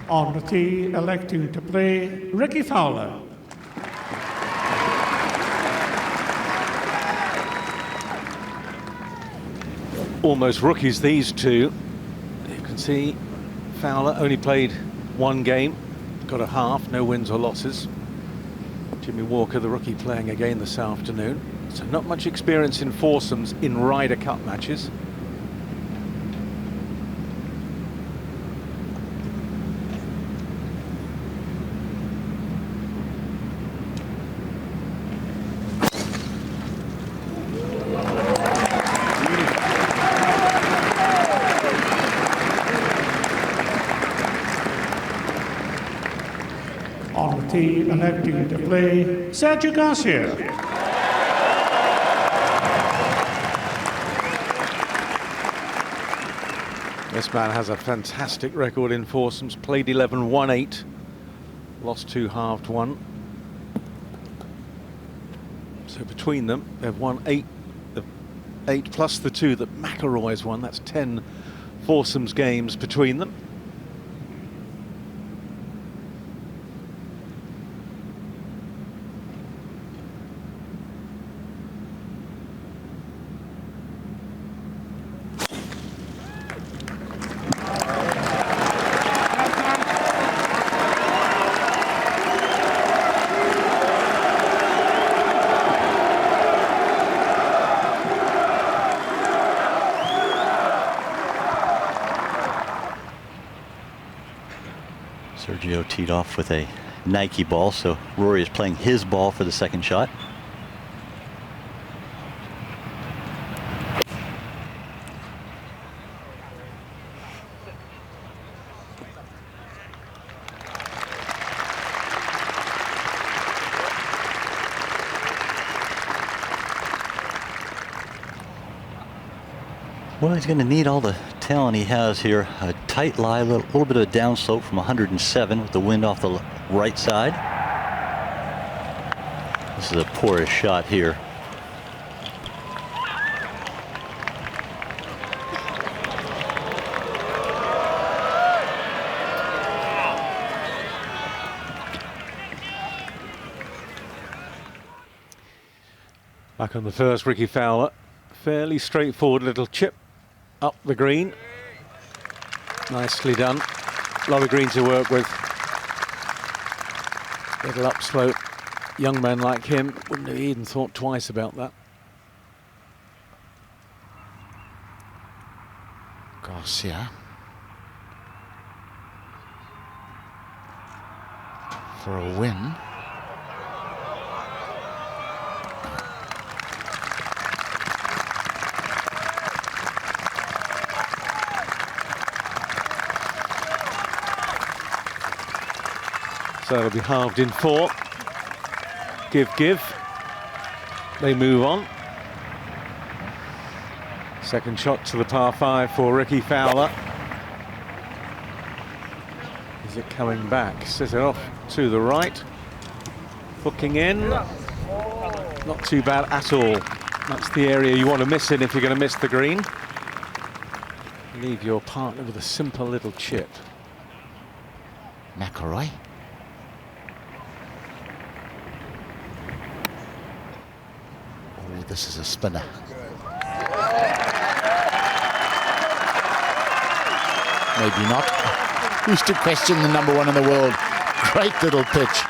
On the tee, electing to play, Rickie Fowler. Almost rookies, these two. You can see Fowler only played one game, got a half, no wins or losses. Jimmy Walker, the rookie, playing again this afternoon. So not much experience in foursomes in Ryder Cup matches. On the tee, electing to play, Sergio Garcia. This man has a fantastic record in foursomes. Played 11, won 8, lost 2, halved 1. So between them, they've won 8 plus the 2 that McIlroy's won. That's 10 foursomes games between them. Sergio teed off with a Nike ball, so Rory is playing his ball for the second shot. Well, he's going to need all the talent he has here. A tight lie, a little bit of a downslope from 107 with the wind off the right side. This is a poorish shot here. Back on the first, Rickie Fowler. Fairly straightforward little chip up the green. Nicely done. A lot of green to work with. Little upslope. Young man like him wouldn't have even thought twice about that. Garcia. For a win. So it'll be halved in 4. Give. They move on. Second shot to the par 5 for Rickie Fowler. Is it coming back? Set it off to the right. Hooking in. Not too bad at all. That's the area you want to miss in if you're going to miss the green. Leave your partner with a simple little chip. McIlroy. Oh, this is a spinner. Maybe not. Who's to question the #1 in the world? Great little pitch.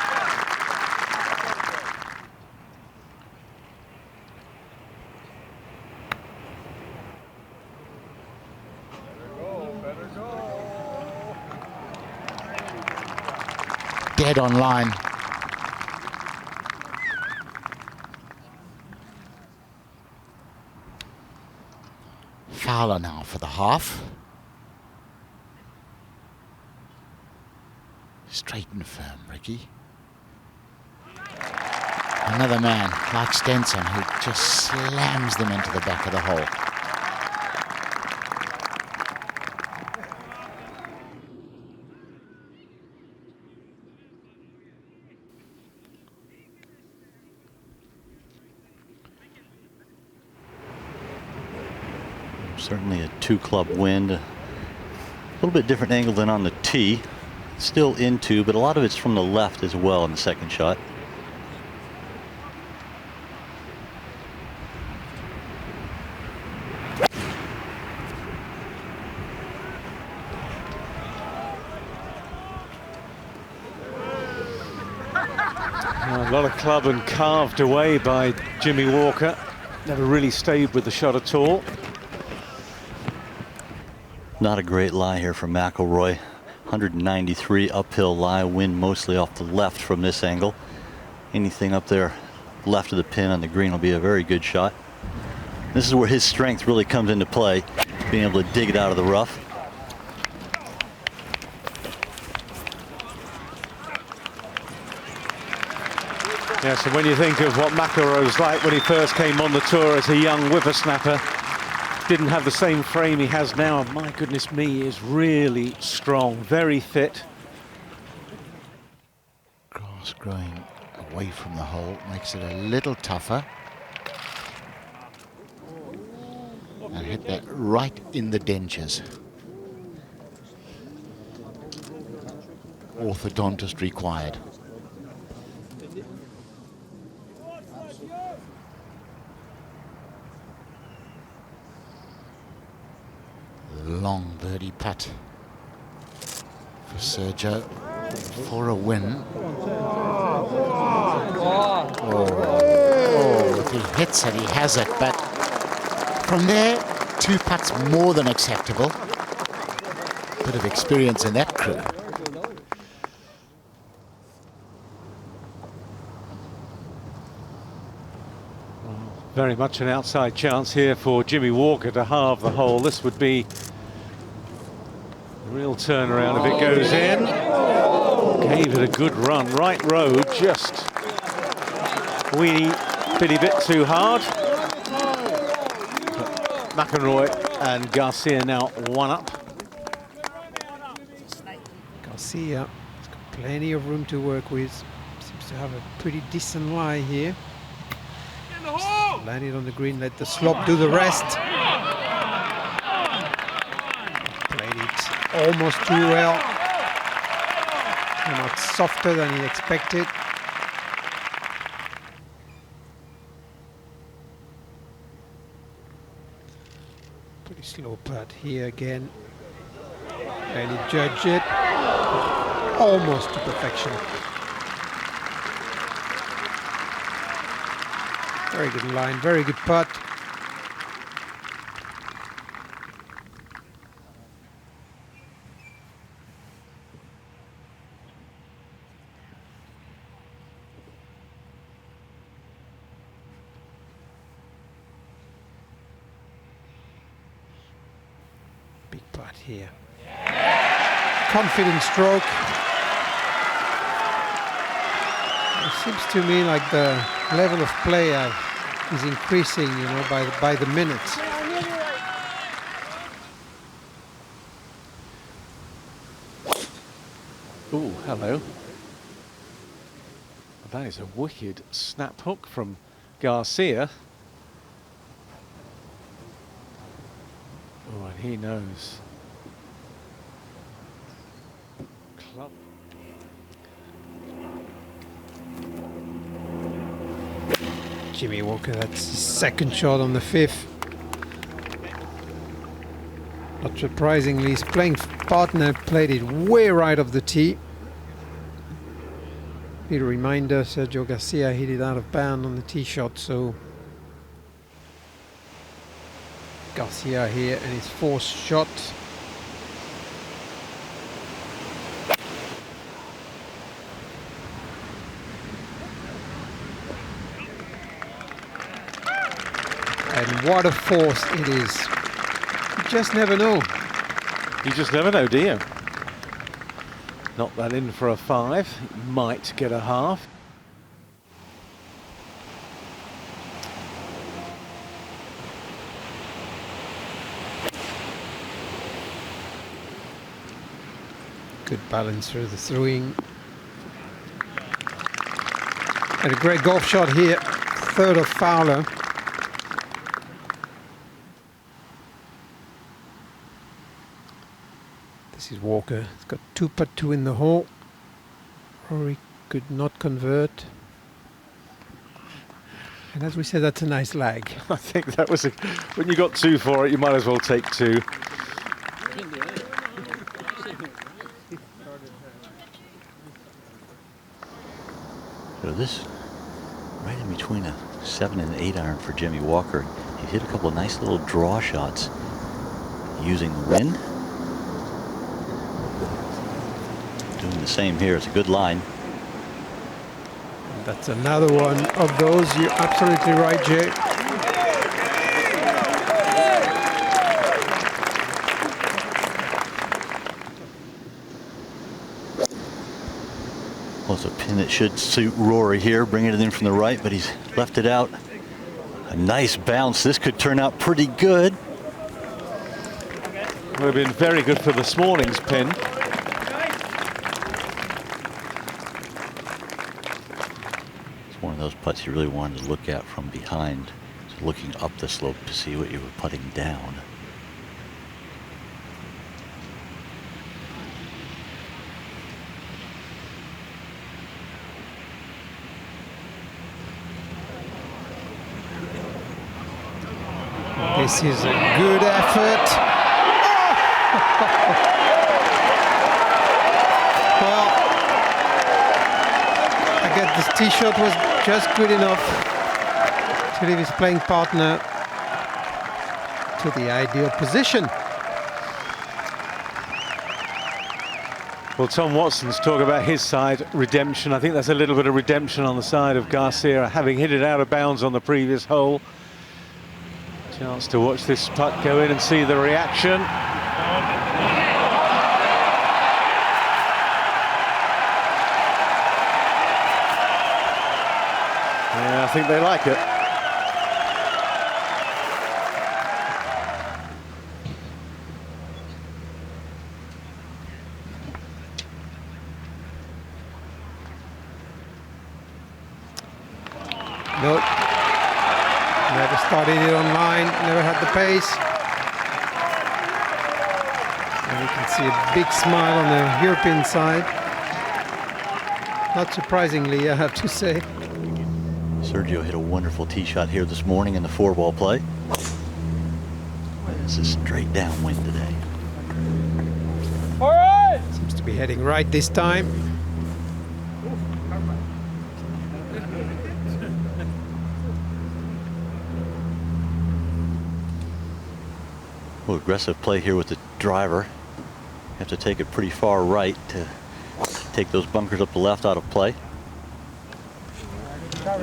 Dead on line. Fowler now for the half. Straight and firm, Rickie. Another man like Stenson who just slams them into the back of the hole. Certainly a 2-club wind. A little bit different angle than on the tee. still into, but a lot of it's from the left as well in the second shot. A lot of club and carved away by Jimmy Walker. Never really stayed with the shot at all. Not a great lie here from McIlroy. 193 uphill lie, wind mostly off the left from this angle. Anything up there left of the pin on the green will be a very good shot. This is where his strength really comes into play, being able to dig it out of the rough. Yes, and when you think of what McIlroy was like when he first came on the tour as a young whippersnapper, didn't have the same frame he has now. My goodness me, he is really strong, very fit. Grass growing away from the hole makes it a little tougher. And hit that right in the dentures. Orthodontist required. Long birdie putt for Sergio for a win. Oh, if he hits it, he has it. But from there, 2 putts more than acceptable. Bit of experience in that crew. Very much an outside chance here for Jimmy Walker to halve the hole. This would be a real turnaround if it goes in. Gave it a good run. Right road, just weeny bitty bit too hard. But McIlroy and Garcia now 1 up. Garcia has got plenty of room to work with. Seems to have a pretty decent lie here. Landed on the green, let the slope do the rest. Played it almost too well. Came out softer than he expected. Pretty slow putt here again. And he judged it almost to perfection. Very good line, very good putt. Big putt here. Confident stroke. It seems to me like the level of play is increasing, you know, by the minute. Ooh, hello. That is a wicked snap hook from Garcia. Oh, and he knows. Club. Jimmy Walker, that's his second shot on the 5th. Not surprisingly, his playing partner played it way right of the tee. Be a reminder, Sergio Garcia hit it out of bounds on the tee shot, so Garcia here and his 4th shot. And what a force it is. You just never know. You just never know, do you? Knock that in for a 5. Might get a half. Good balance through the throwing. And a great golf shot here. 3rd of Fowler. This is Walker. He's got 2-putt-2 in the hole. Rory could not convert. And as we said, that's a nice lag. I think that was when you got 2 for it, you might as well take 2. So this right in between a 7 and 8 iron for Jimmy Walker. He hit a couple of nice little draw shots using the wind. Doing the same here. It's a good line. That's another one of those. You're absolutely right, Jay. Well, it's a pin that should suit Rory here, bringing it in from the right, but he's left it out. A nice bounce. This could turn out pretty good. Would have been very good for this morning's pin. It's one of those putts you really wanted to look at from behind, so looking up the slope to see what you were putting down. This is a good effort. Well, I guess this tee shot was just good enough to leave his playing partner to the ideal position. Well, Tom Watson's talking about his side, redemption. I think that's a little bit of redemption on the side of Garcia, having hit it out of bounds on the previous hole. Chance to watch this putt go in and see the reaction. Yeah, I think they like it. Nope. Never started it online, never had the pace. And you can see a big smile on the European side. Not surprisingly, I have to say. Sergio hit a wonderful tee shot here this morning in the 4-ball play. This is straight downwind today. All right. Seems to be heading right this time. Well, aggressive play here with the driver. You have to take it pretty far right to take those bunkers up the left out of play. Back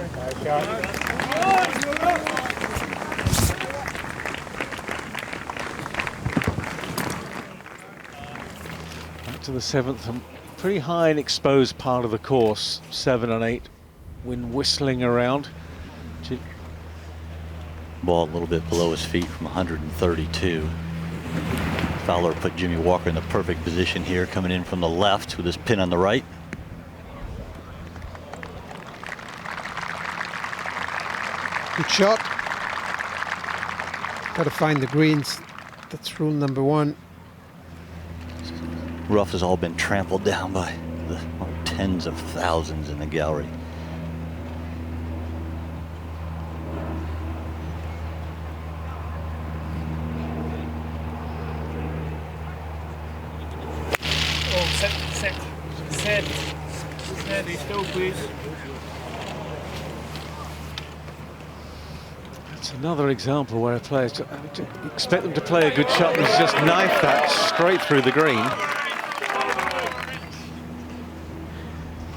to the 7th, and pretty high and exposed part of the course, 7 and 8. Wind whistling around. Ball a little bit below his feet from 132. Fowler put Jimmy Walker in the perfect position here, coming in from the left with his pin on the right. Good shot. Got to find the greens. That's rule number 1. Rough has all been trampled down by the tens of thousands in the gallery. Steady, still please. That's another example where a player, to expect them to play a good shot, and just knife that straight through the green.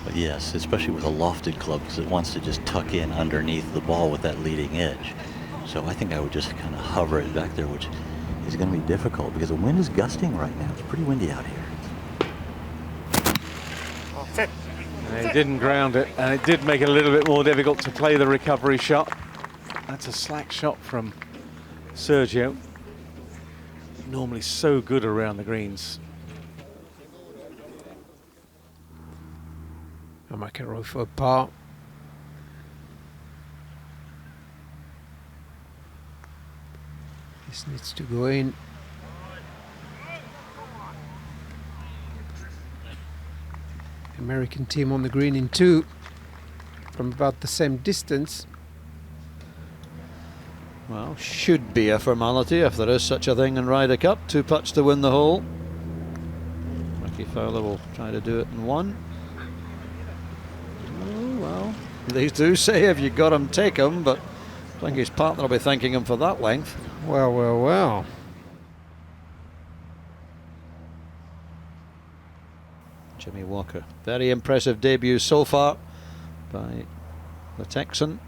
But yes, especially with a lofted club, because it wants to just tuck in underneath the ball with that leading edge. So I think I would just kind of hover it back there, which is going to be difficult because the wind is gusting right now. It's pretty windy out here. And he didn't ground it, and it did make it a little bit more difficult to play the recovery shot. That's a slack shot from Sergio. Normally so good around the greens. And McIlroy for a par. This needs to go in. American team on the green in 2 from about the same distance. Well, should be a formality if there is such a thing in Ryder Cup. 2 putts to win the hole. Rickie Fowler will try to do it in 1. Oh, well, they do say if you got him, take him, but I think his partner will be thanking him for that length. Well, well, well. Jimmy Walker, very impressive debut so far by the Texan.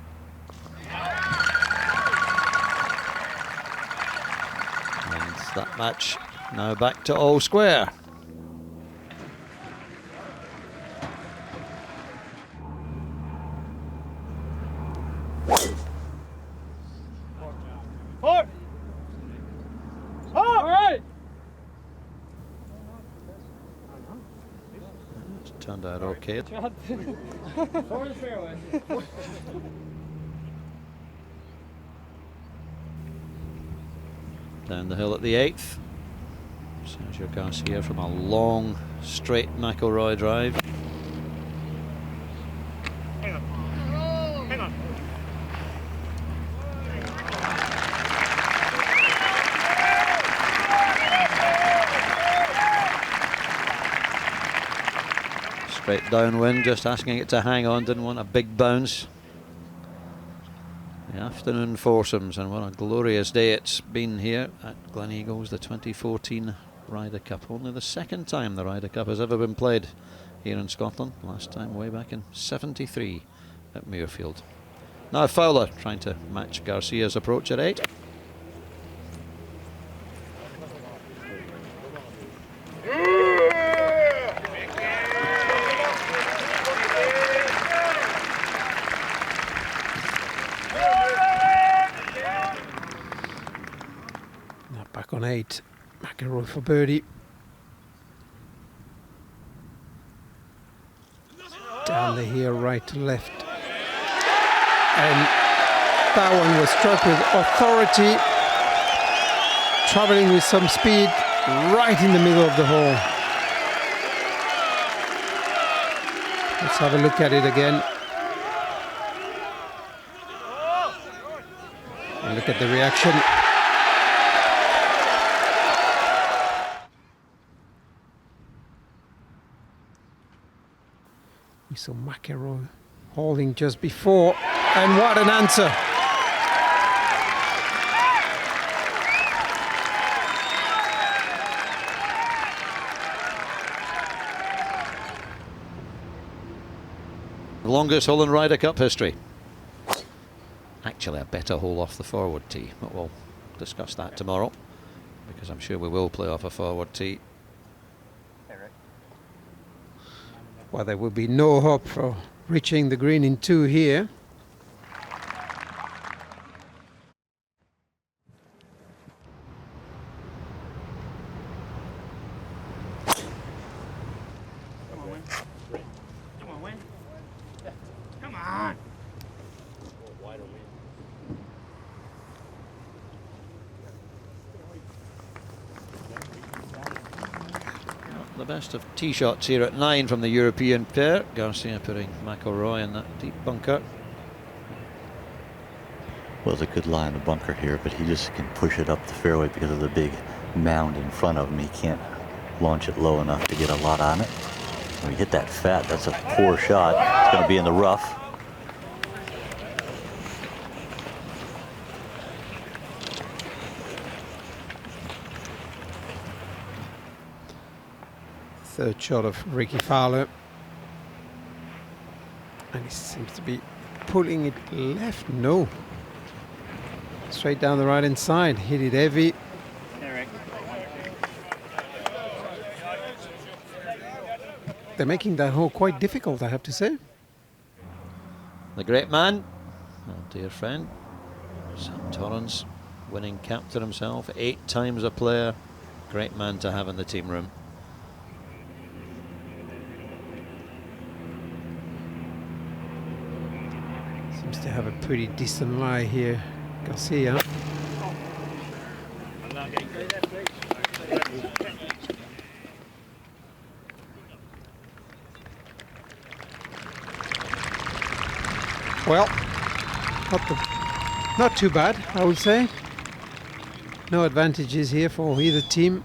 And that match now back to all square. Turned out okay. Down the hill at the 8th. Sergio Garcia from a long, straight McIlroy drive. Hang on. Straight downwind, just asking it to hang on, didn't want a big bounce. The afternoon foursomes, and what a glorious day it's been here at Glengeagles, the 2014 Ryder Cup. Only the 2nd time the Ryder Cup has ever been played here in Scotland. Last time way back in '73 at Muirfield. Now Fowler trying to match Garcia's approach at 8. Back on 8, McIlroy for birdie. Down the hill, right to left. And that one was struck with authority, traveling with some speed right in the middle of the hole. Let's have a look at it again. And look at the reaction. We saw McIlroy holding just before, and what an answer! The longest hole in Ryder Cup history. Actually a better hole off the forward tee, but we'll discuss that tomorrow, because I'm sure we will play off a forward tee. Well, there will be no hope for reaching the green in 2 here. Come on, Win. Come on, Win. Come on. The best of tee shots here at 9 from the European pair. Garcia putting McIlroy in that deep bunker. Well, it's a good lie in the bunker here, but he just can push it up the fairway because of the big mound in front of him. He can't launch it low enough to get a lot on it. When he hit that fat, that's a poor shot. It's going to be in the rough. Third shot of Rickie Fowler. And he seems to be pulling it left. No. Straight down the right hand side. Hit it heavy. They're making that hole quite difficult, I have to say. The great man, our dear friend, Sam Torrance, winning captain himself, 8 times a player. Great man to have in the team room. Seems to have a pretty decent lie here, Garcia. Well, not too bad, I would say. No advantages here for either team.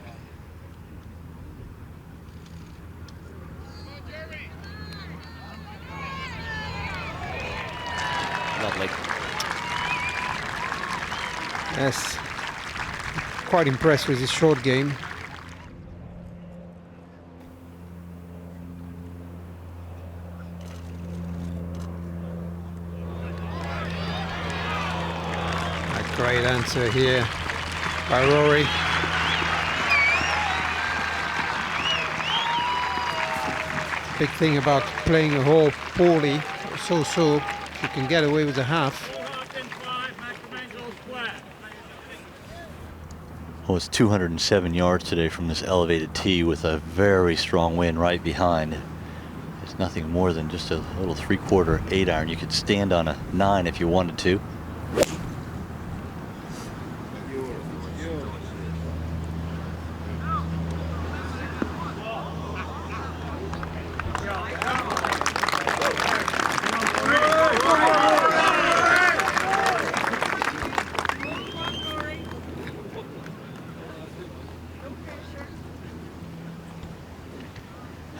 Lovely. Yes, quite impressed with his short game. A great answer here by Rory. Big thing about playing a hole poorly, so-so, if you can get away with a half. Well, it's 207 yards today from this elevated tee with a very strong wind right behind. It's nothing more than just a little 3/4 8-iron. You could stand on a 9 if you wanted to.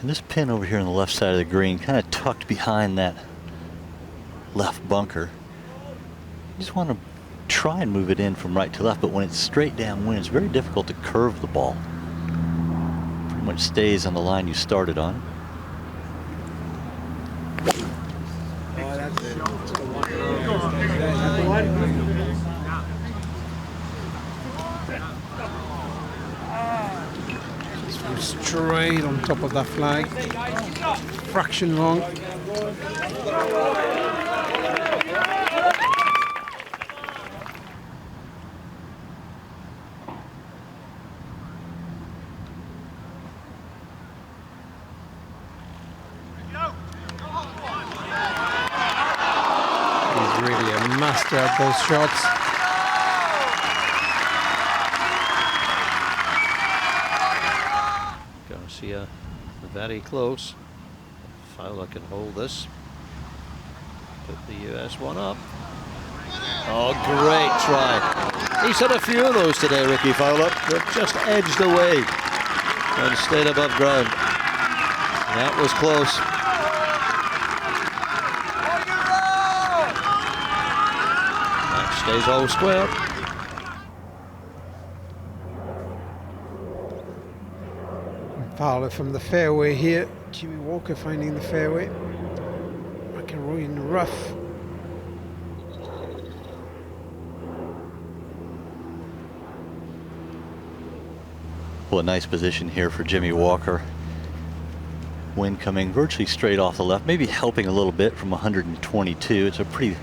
And this pin over here on the left side of the green, kind of tucked behind that left bunker. You just want to try and move it in from right to left, but when it's straight downwind, it's very difficult to curve the ball. Pretty much stays on the line you started on. Straight on top of that flag, fraction long. He's really a master at those shots. Garcia very close. Fowler can hold this. Put the US one up. Oh, great try. He's had a few of those today, Rickie Fowler. They've just edged away and stayed above ground. That was close. That stays all square. Fowler from the fairway here. Jimmy Walker finding the fairway. McIlroy in the rough. Well, a nice position here for Jimmy Walker. Wind coming virtually straight off the left, maybe helping a little bit from 122. It's a pretty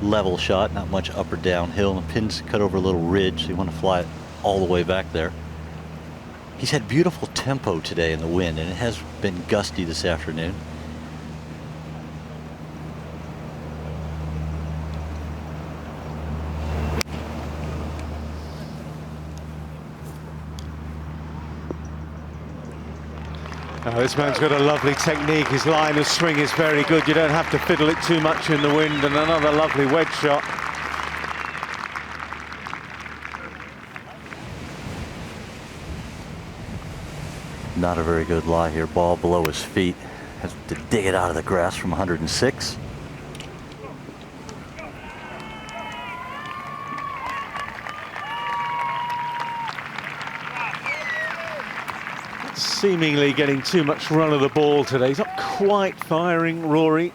level shot, not much up or downhill. And the pin's cut over a little ridge, so you want to fly it all the way back there. He's had beautiful tempo today in the wind, and it has been gusty this afternoon. Oh, this man's got a lovely technique. His line of swing is very good. You don't have to fiddle it too much in the wind. And another lovely wedge shot. Not a very good lie here. Ball below his feet. Has to dig it out of the grass from 106. Seemingly getting too much run of the ball today. He's not quite firing, Rory.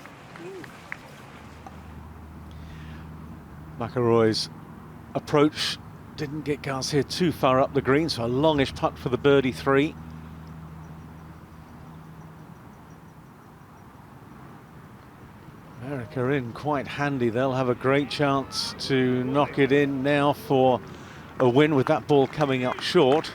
McIlroy's approach didn't get Garcia too far up the green, so a longish putt for the birdie 3. America in quite handy. They'll have a great chance to knock it in now for a win with that ball coming up short.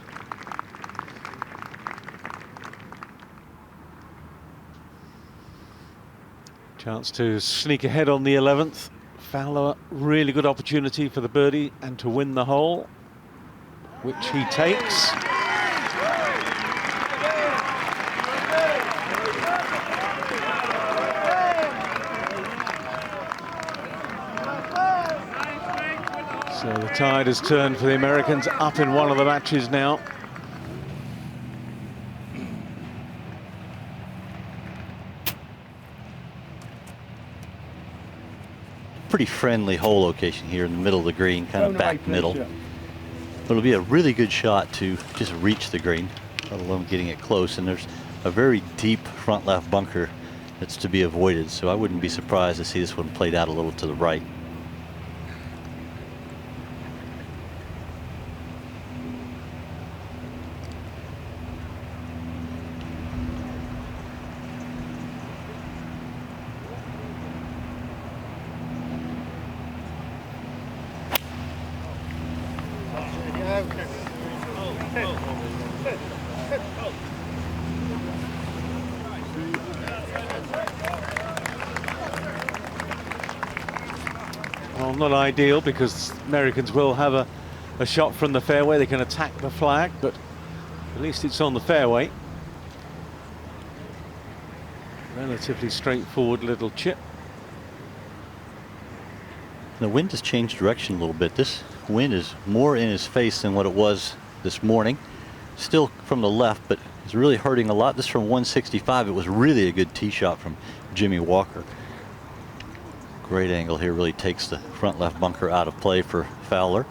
Chance to sneak ahead on the 11th. Fowler, really good opportunity for the birdie and to win the hole, which he takes. So the tide has turned for the Americans, up in one of the matches now. Pretty friendly hole location here in the middle of the green, kind of back middle. But it'll be a really good shot to just reach the green, let alone getting it close. And there's a very deep front left bunker that's to be avoided, so I wouldn't be surprised to see this one played out a little to the right. Well, not ideal, because Americans will have a shot from the fairway. They can attack the flag, but at least it's on the fairway. Relatively straightforward little chip. The wind has changed direction a little bit. This wind is more in his face than what it was this morning. Still from the left, but it's really hurting a lot. This from 165. It was really a good tee shot from Jimmy Walker. Great angle here, really takes the front left bunker out of play for Fowler.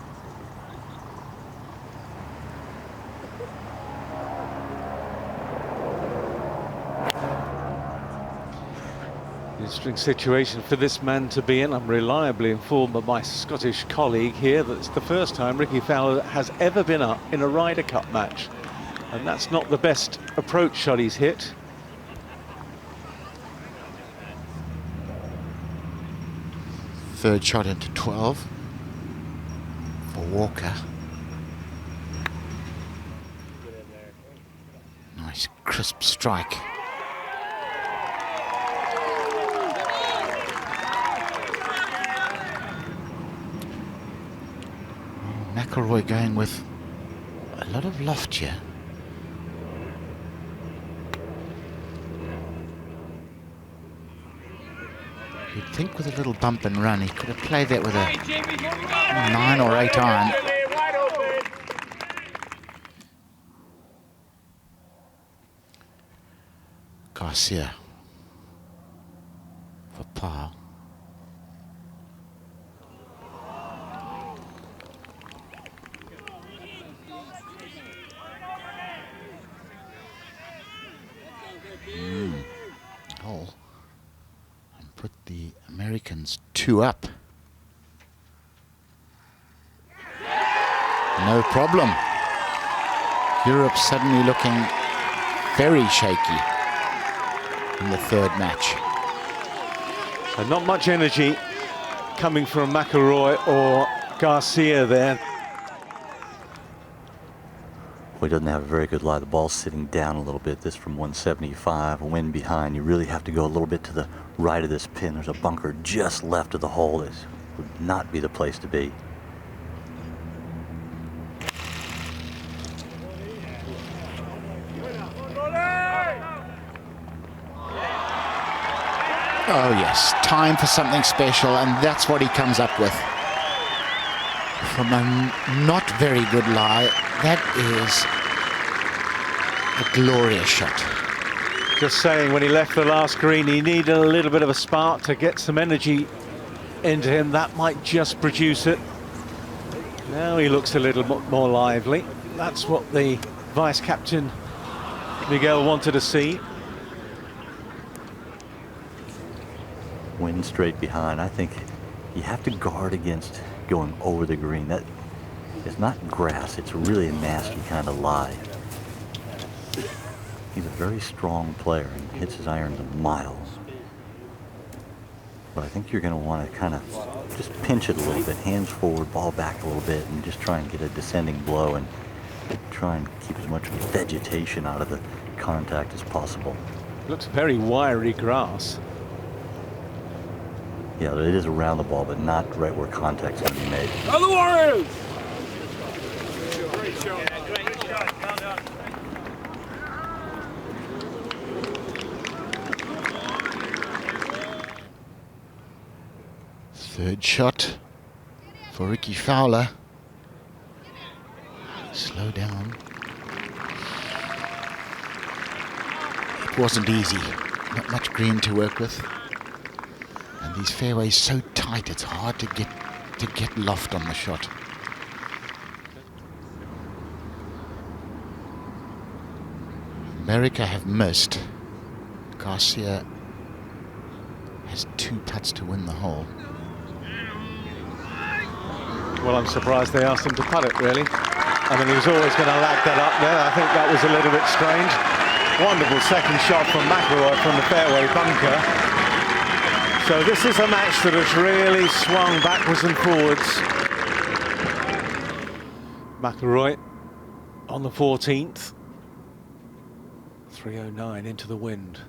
Interesting situation for this man to be in. I'm reliably informed by my Scottish colleague here that it's the first time Rickie Fowler has ever been up in a Ryder Cup match. And that's not the best approach shot he's hit. Third shot into 12 for Walker. Nice crisp strike. McIlroy going with a lot of loft here. You'd think with a little bump and run, he could have played that with a 9 or 8 iron. Garcia for par. Hole. Put the Americans 2 up. No problem. Europe suddenly looking very shaky in the third match. And not much energy coming from McIlroy or Garcia there. Well, he doesn't have a very good lie. The ball's sitting down a little bit. This from 175, a wind behind. You really have to go a little bit to the right of this pin. There's a bunker just left of the hole. This would not be the place to be. Oh yes, time for something special, and that's what he comes up with. From a not very good lie, that is a glorious shot. Just saying, when he left the last green, he needed a little bit of a spark to get some energy into him. That might just produce it. Now he looks a little more lively. That's what the vice-captain Miguel wanted to see. Wind straight behind. I think you have to guard against going over the green. That is not grass. It's really a nasty kind of lie. He's a very strong player and hits his irons a mile. But I think you're going to want to kind of just pinch it a little bit, hands forward, ball back a little bit, and just try and get a descending blow and try and keep as much vegetation out of the contact as possible. Looks very wiry grass. Yeah, it is around the ball, but not right where contact's going to be made. Go the Warriors! Great shot. Yeah, great shot. Well done. Third shot for Rickie Fowler. Slow down. It wasn't easy. Not much green to work with. And these fairways so tight, it's hard to get loft on the shot. America have missed. Garcia has 2 putts to win the hole. Well, I'm surprised they asked him to putt it, really. I mean, he was always going to lag that up there. I think that was a little bit strange. Wonderful second shot from McIlroy from the fairway bunker. So this is a match that has really swung backwards and forwards. McIlroy on the 14th. 309 into the wind.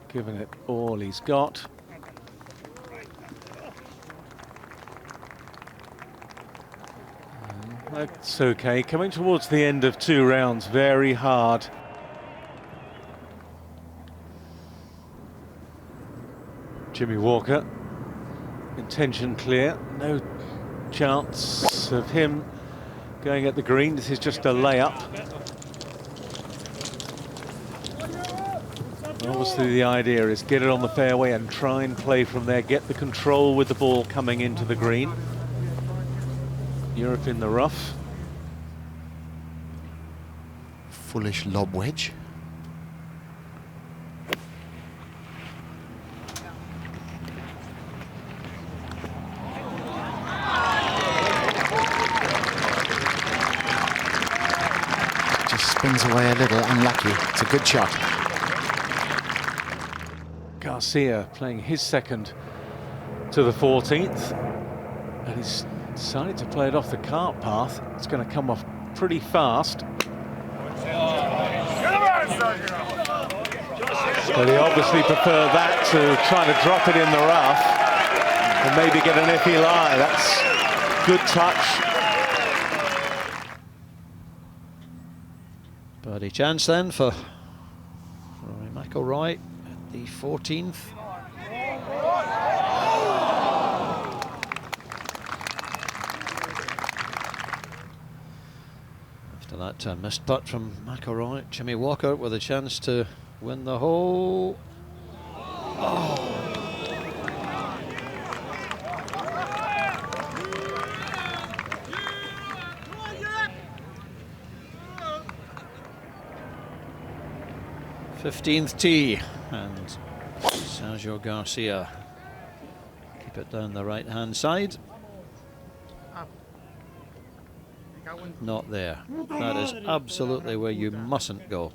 Giving it all he's got. That's okay. Coming towards the end of 2 rounds, very hard. Jimmy Walker, intention clear. No chance of him going at the green. This is just a layup. Obviously the idea is get it on the fairway and try and play from there, get the control with the ball coming into the green. Europe in the rough. Foolish lob wedge. Just spins away a little, unlucky. It's a good shot. Garcia playing his second to the 14th, and he's decided to play it off the cart path. It's going to come off pretty fast. But he obviously preferred that to trying to drop it in the rough and maybe get an iffy lie. That's good touch. Birdie chance then for Rory McIlroy at the 14th. After that missed putt from McIlroy, Jimmy Walker with a chance to win the hole. Oh. Fifteenth tee, and Sergio Garcia keep it down the right hand side. Not there. That is absolutely where you mustn't go.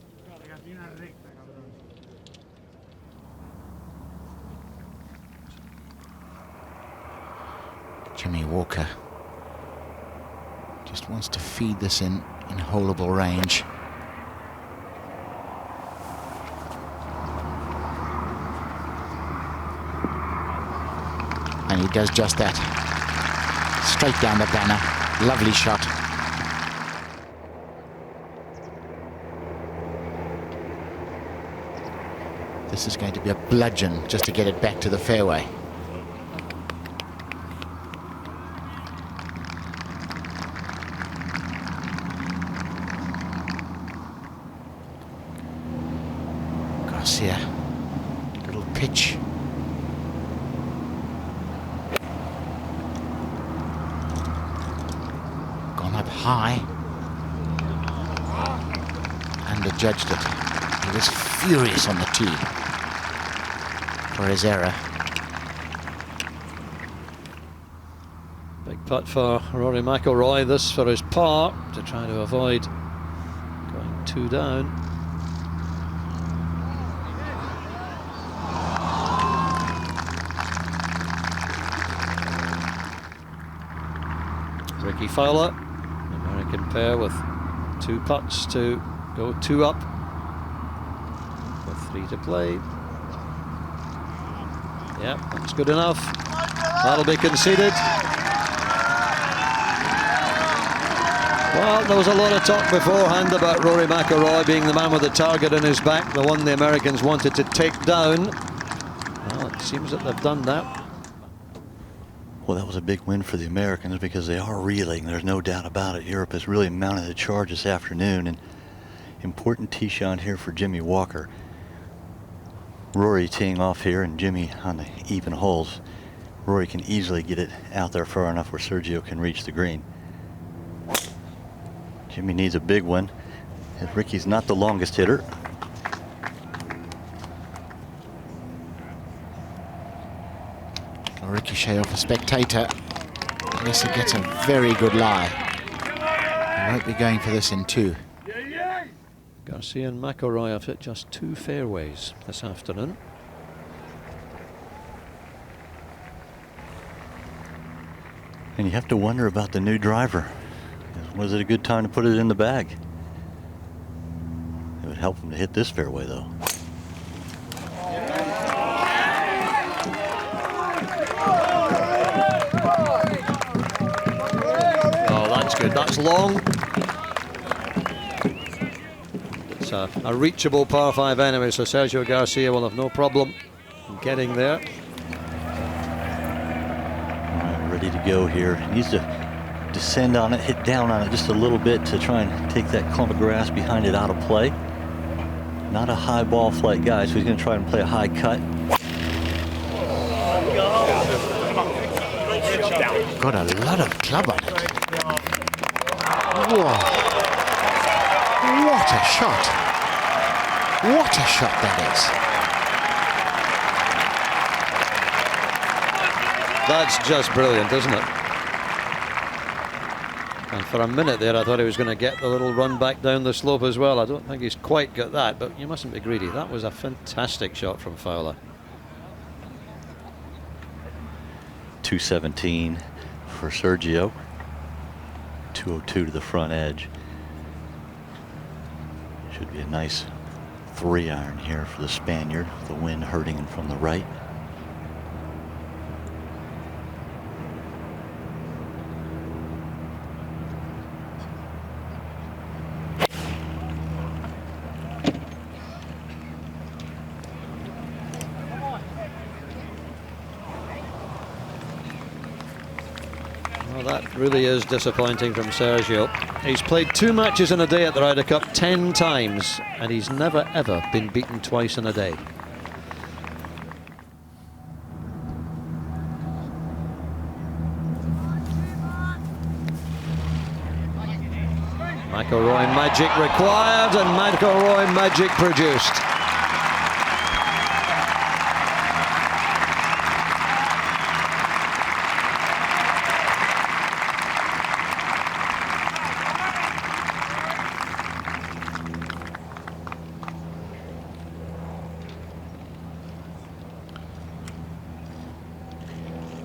Jimmy Walker just wants to feed this in holeable range. And he does just that. Straight down the banner. Lovely shot. This is going to be a bludgeon just to get it back to the fairway. Garcia, little pitch. Gone up high. And adjudged it. He was furious on the tee for his error. Big putt for Rory McIlroy, this for his par, to try to avoid going 2 down. Rickie Fowler, American pair with 2 putts to go 2 up with 3 to play. Yep, that's good enough. That'll be conceded. Well, there was a lot of talk beforehand about Rory McIlroy being the man with the target in his back, the one the Americans wanted to take down. Well, it seems that they've done that. Well, that was a big win for the Americans because they are reeling. There's no doubt about it. Europe has really mounted the charge this afternoon, and important tee shot here for Jimmy Walker. Rory teeing off here and Jimmy on the even holes. Rory can easily get it out there far enough where Sergio can reach the green. Jimmy needs a big one, and Rickie's not the longest hitter. A ricochet off a spectator. Unless he gets a very good lie. He won't be going for this in 2. Garcia and McIlroy have hit just 2 fairways this afternoon. And you have to wonder about the new driver. Was it a good time to put it in the bag? It would help him to hit this fairway, though. Oh, that's good. That's long. It's a reachable par 5 anyway, so Sergio Garcia will have no problem getting there. Ready to go here. He needs to descend on it, hit down on it just a little bit to try and take that clump of grass behind it out of play. Not a high ball flight guy, so he's going to try and play a high cut. Got a lot of club on it. Whoa. What a shot. What a shot that is. That's just brilliant, isn't it? And for a minute there, I thought he was going to get the little run back down the slope as well. I don't think he's quite got that, but you mustn't be greedy. That was a fantastic shot from Fowler. 217 for Sergio. 202 to the front edge. Should be a nice 3-iron here for the Spaniard. The wind hurting him from the right. That really is disappointing from Sergio. He's played 2 matches in a day at the Ryder Cup 10 times, and he's never ever been beaten twice in a day. McIlroy magic required, and McIlroy magic produced.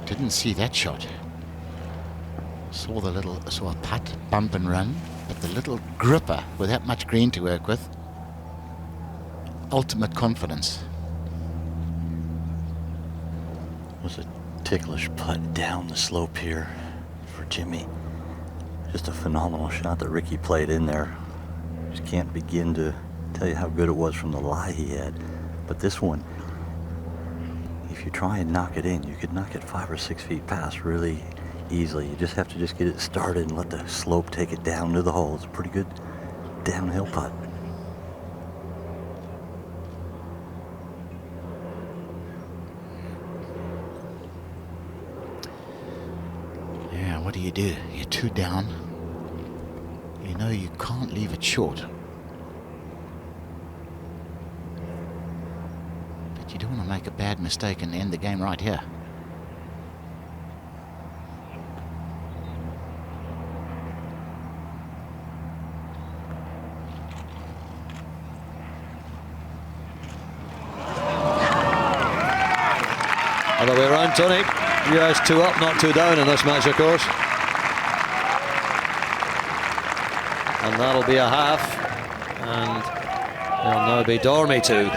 Didn't see that shot. Saw a putt, bump and run, but the little gripper with that much green to work with. Ultimate confidence. Was a ticklish putt down the slope here for Jimmy. Just a phenomenal shot that Rickie played in there. Just can't begin to tell you how good it was from the lie he had. But this one, if you try and knock it in, you could knock it 5 or 6 feet past really easily. You just have to just get it started and let the slope take it down to the hole. It's a pretty good downhill putt. Yeah, what do? You're 2 down. You know you can't leave it short. You don't want to make a bad mistake and end the game right here. Other way around, Tony. US 2 up, not 2 down in this match, of course. And that'll be a half. And it'll now be Dormy 2.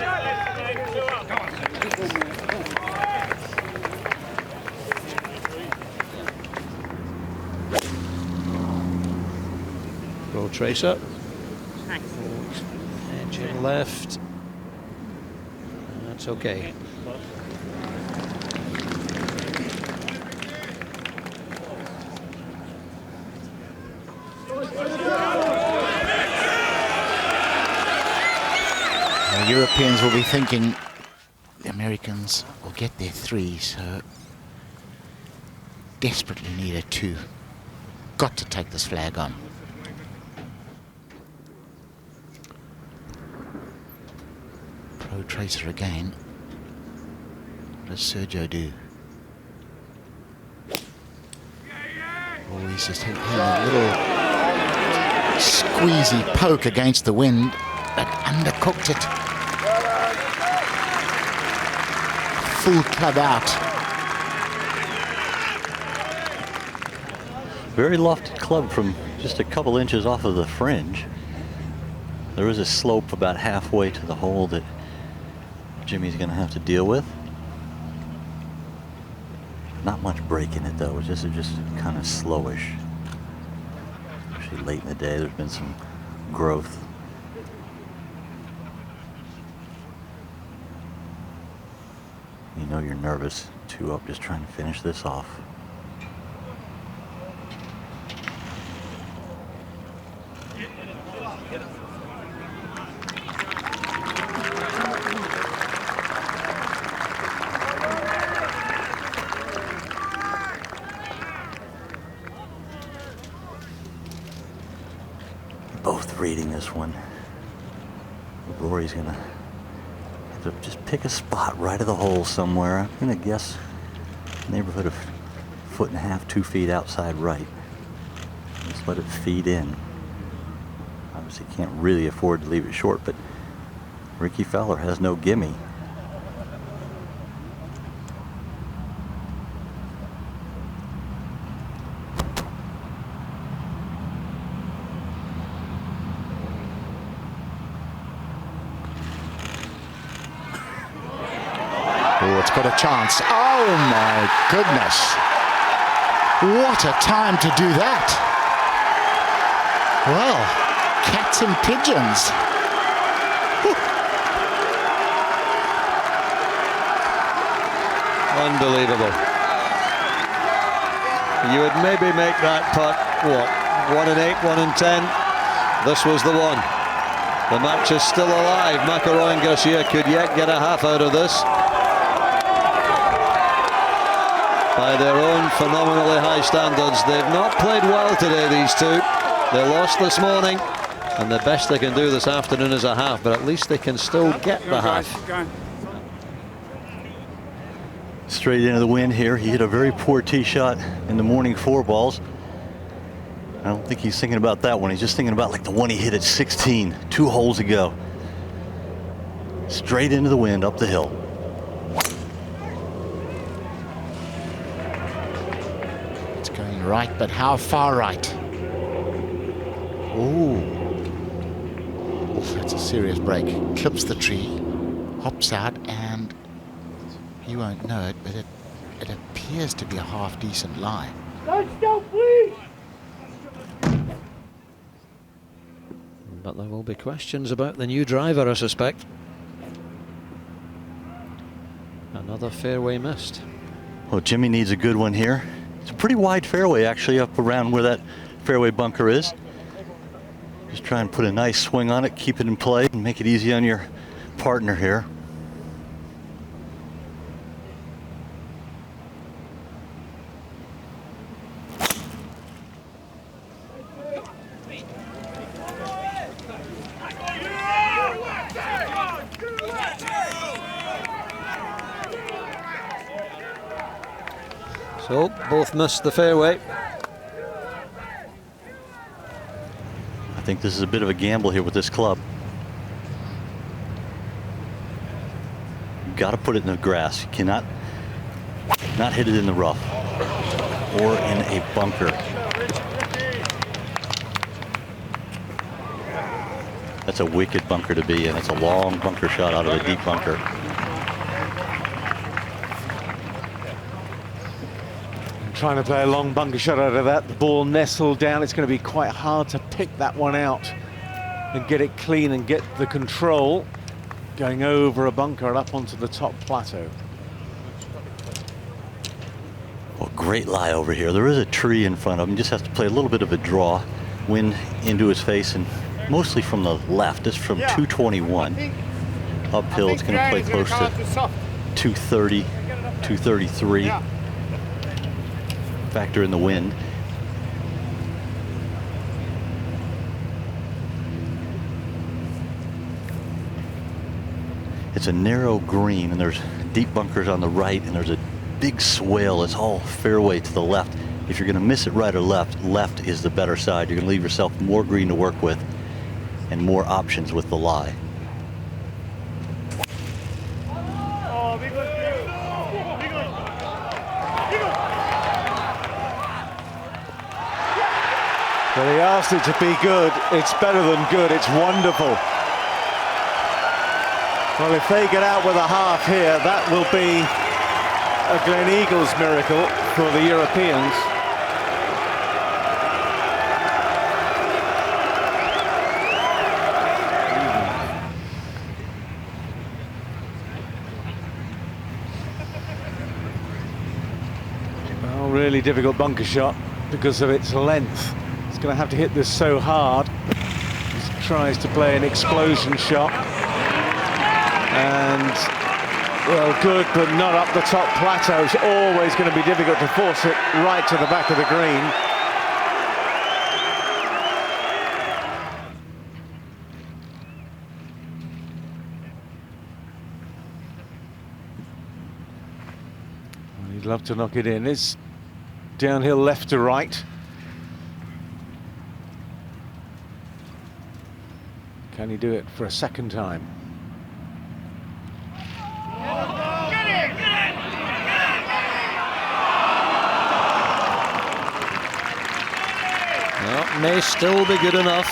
Tracer. Engine left. That's okay. The Europeans will be thinking the Americans will get their 3, so desperately need a 2. Got to take this flag on. Pro tracer again. What does Sergio do? Oh, he's just hitting a little squeezy poke against the wind, but undercooked it. Full club out. Very lofted club from just a couple inches off of the fringe. There is a slope about halfway to the hole that Jimmy's going to have to deal with. Not much break in it though. It's just kind of slowish. Actually, late in the day, there's been some growth. You know you're nervous. 2 up, just trying to finish this off. Both reading this one. Rory's gonna have to just pick a spot right of the hole somewhere. I'm gonna guess neighborhood of 1.5 to 2 feet outside right. Just let it feed in. Obviously can't really afford to leave it short, but Rickie Fowler has no gimme. It's got a chance. Oh my goodness. What a time to do that. Well, cats and pigeons. Whew. Unbelievable. You would maybe make that putt, what, 1 in 8, 1 in 10. This was the one. The match is still alive. McIlroy and Garcia could yet get a half out of this. By their own phenomenally high standards. They've not played well today, these two. They lost this morning, and the best they can do this afternoon is a half, but at least they can still get the half. Straight into the wind here. He hit a very poor tee shot in the morning 4 balls. I don't think he's thinking about that one. He's just thinking about like the one he hit at 16, 2 holes ago. Straight into the wind, up the hill. Right, but how far right? Ooh. That's a serious break. Clips the tree, hops out, and you won't know it, but it appears to be a half-decent lie. Stop, please! But there will be questions about the new driver, I suspect. Another fairway missed. Well, Jimmy needs a good one here. It's a pretty wide fairway, actually, up around where that fairway bunker is. Just try and put a nice swing on it, keep it in play, and make it easy on your partner here. So, both missed the fairway. I think this is a bit of a gamble here with this club. You've got to put it in the grass. You cannot not hit it in the rough or in a bunker. That's a wicked bunker to be in. It's a long bunker shot out of a deep bunker. Trying to play a long bunker shot out of that. The ball nestled down. It's going to be quite hard to pick that one out and get it clean and get the control going over a bunker and up onto the top plateau. Well, great lie over here. There is a tree in front of him. Just has to play a little bit of a draw. Wind into his face, and mostly from the left. It's from 221. Uphill, it's going to play close to 230, 233. Factor in the wind. It's a narrow green, and there's deep bunkers on the right, and there's a big swale. It's all fairway to the left. If you're going to miss it right or left, left is the better side. You're going to leave yourself more green to work with and more options with the lie. Well, he asked it to be good. It's better than good. It's wonderful. Well, if they get out with a half here, that will be a Glengeagles miracle for the Europeans. Well, really difficult bunker shot because of its length. He's going to have to hit this so hard. He tries to play an explosion shot. And, well, good, but not up the top plateau. It's always going to be difficult to force it right to the back of the green. Well, he'd love to knock it in. It's downhill left to right. Can he do it for a second time? Well, may still be good enough.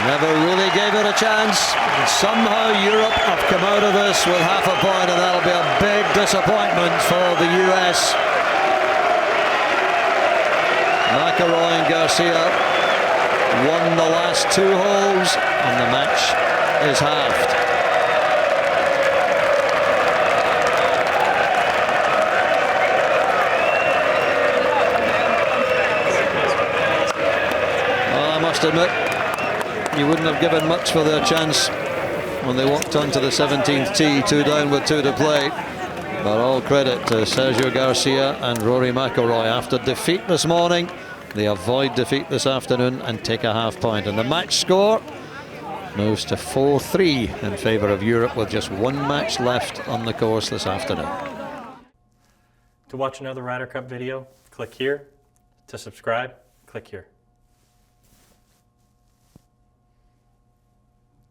Never really gave it a chance. And somehow Europe have come out of this with half a point, and that'll be a big disappointment for the US. McIlroy and Garcia won the last 2 holes, and the match is halved. Well, I must admit, you wouldn't have given much for their chance when they walked onto the 17th tee, 2 down with 2 to play. But all credit to Sergio Garcia and Rory McIlroy. After defeat this morning, they avoid defeat this afternoon and take a half point. And the match score moves to 4-3 in favour of Europe, with just 1 match left on the course this afternoon. To watch another Ryder Cup video, click here. To subscribe, click here.